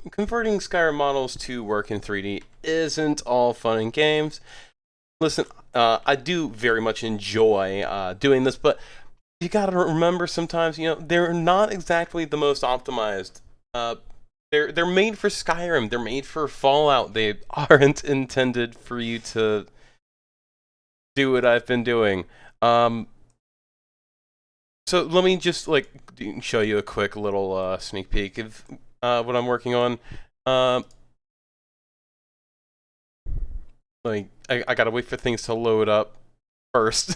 converting Skyrim models to work in 3D isn't all fun and games. Listen, I do very much enjoy doing this, but you gotta remember sometimes, they're not exactly the most optimized. Uh, they're made for Skyrim. They're made for Fallout. They aren't intended for you to do what I've been doing. Um, so let me just show you a quick little sneak peek of what I'm working on. Um, I gotta wait for things to load up first.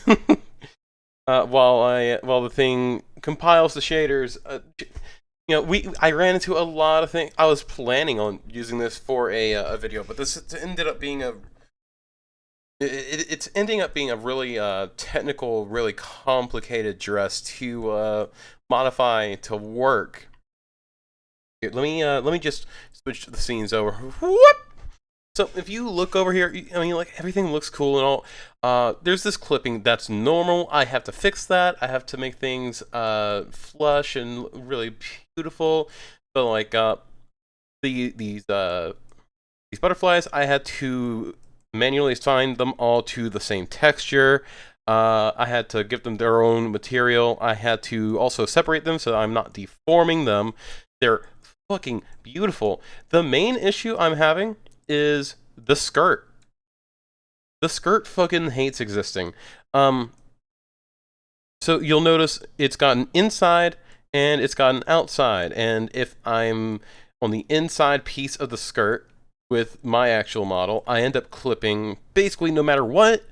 While the thing compiles the shaders. I ran into a lot of things. I was planning on using this for a video, but this ended up being it's ending up being a really technical, really complicated dress to modify to work. Here, let me just switch the scenes over. Whoop! So if you look over here, I mean, like, everything looks cool and all. There's this clipping that's normal. I have to fix that. I have to make things flush and really beautiful. But like these butterflies, I had to manually assign them all to the same texture. I had to give them their own material. I had to also separate them so I'm not deforming them. They're fucking beautiful. The main issue I'm having is the skirt. The skirt fucking hates existing. So you'll notice it's got an inside and it's got an outside. And if I'm on the inside piece of the skirt with my actual model, I end up clipping basically no matter what,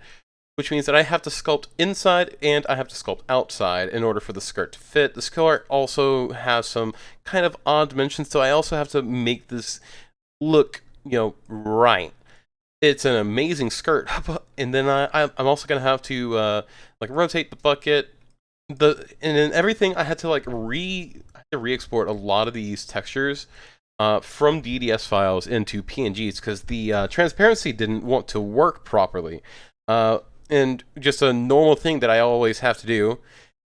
which means that I have to sculpt inside and I have to sculpt outside in order for the skirt to fit. The skirt also has some kind of odd dimensions, so I also have to make this look right. It's an amazing skirt, and then I'm also gonna have to rotate the bucket, and then everything. I had to re-export a lot of these textures from DDS files into PNGs because the transparency didn't want to work properly. And just a normal thing that I always have to do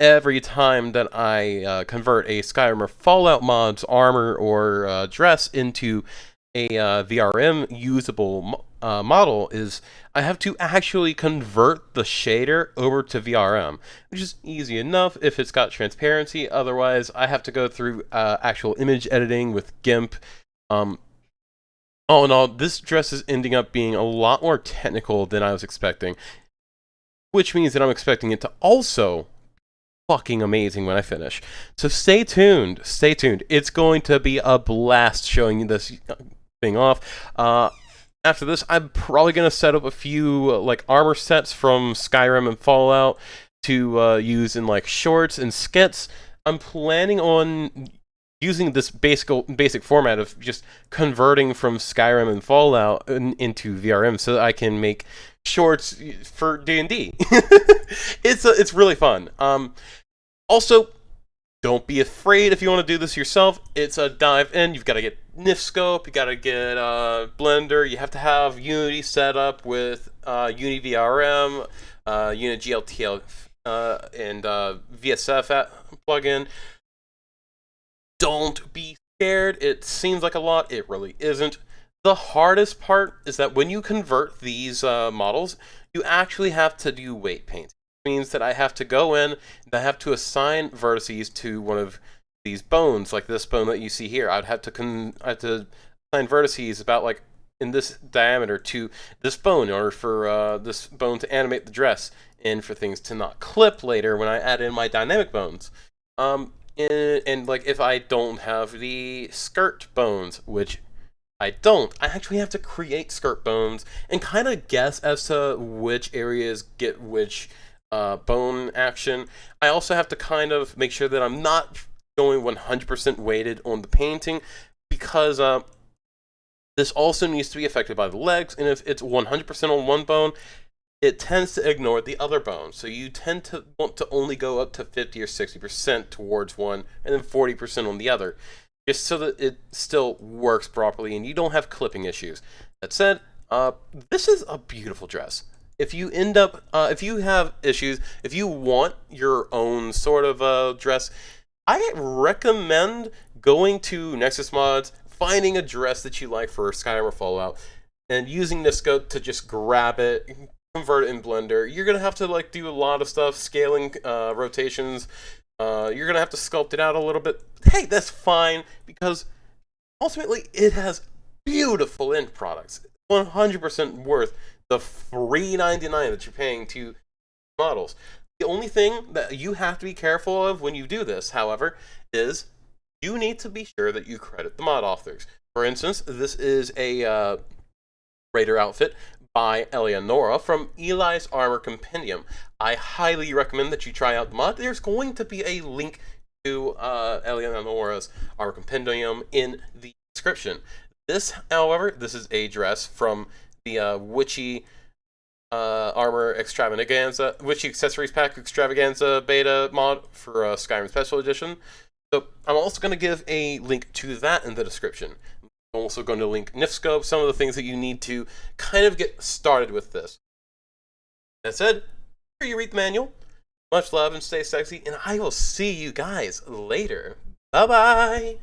every time that I convert a Skyrim or Fallout mod's armor or dress into a VRM usable model is I have to actually convert the shader over to VRM, which is easy enough if it's got transparency. Otherwise, I have to go through actual image editing with GIMP. All in all, this dress is ending up being a lot more technical than I was expecting, which means that I'm expecting it to also fucking amazing when I finish. So stay tuned. Stay tuned. It's going to be a blast showing you this thing off. After this, I'm probably going to set up a few armor sets from Skyrim and Fallout to use in shorts and skits. I'm planning on using this basic format of just converting from Skyrim and Fallout into VRM so that I can make shorts for D&D. It's really fun. Also, don't be afraid if you want to do this yourself. It's a dive in. You've got to get NIF you got to get Blender. You have to have Unity set up with Unity VRM, Unity GLTL, and VSF plugin. Don't be scared. It seems like a lot. It really isn't. The hardest part is that when you convert these models, you actually have to do weight paint. Means that I have to go in and I have to assign vertices to one of these bones, like this bone that you see here. I have to assign vertices about in this diameter to this bone in order for this bone to animate the dress and for things to not clip later when I add in my dynamic bones. And if I don't have the skirt bones, which I don't, I actually have to create skirt bones and kind of guess as to which areas get which bone action. I also have to kind of make sure that I'm not going 100% weighted on the painting because this also needs to be affected by the legs, and if it's 100% on one bone, it tends to ignore the other bone. So you tend to want to only go up to 50 or 60% towards one and then 40% on the other, just so that it still works properly and you don't have clipping issues. That said, this is a beautiful dress. If you if you have issues, if you want your own sort of dress, I recommend going to Nexus Mods, finding a dress that you like for Skyrim or Fallout, and using Nisco to just grab it, convert it in Blender. You're gonna have to like do a lot of stuff, scaling, rotations. You're gonna have to sculpt it out a little bit. Hey, that's fine, because ultimately it has beautiful end products. 100% worth the free $99 that you're paying to models. The only thing that you have to be careful of when you do this, however, is you need to be sure that you credit the mod authors. For instance, this is a Raider outfit by Eleonora from Eli's Armor Compendium. I highly recommend that you try out the mod. There's going to be a link to Eleonora's Armor Compendium in the description. This, however, this is a dress from the Witchy Armor Extravaganza, Witchy Accessories Pack Extravaganza beta mod for Skyrim Special Edition. So I'm also going to give a link to that in the description. I'm also going to link Nifscope, some of the things that you need to kind of get started with this. That said, here you read the manual. Much love and stay sexy, and I will see you guys later. Bye-bye!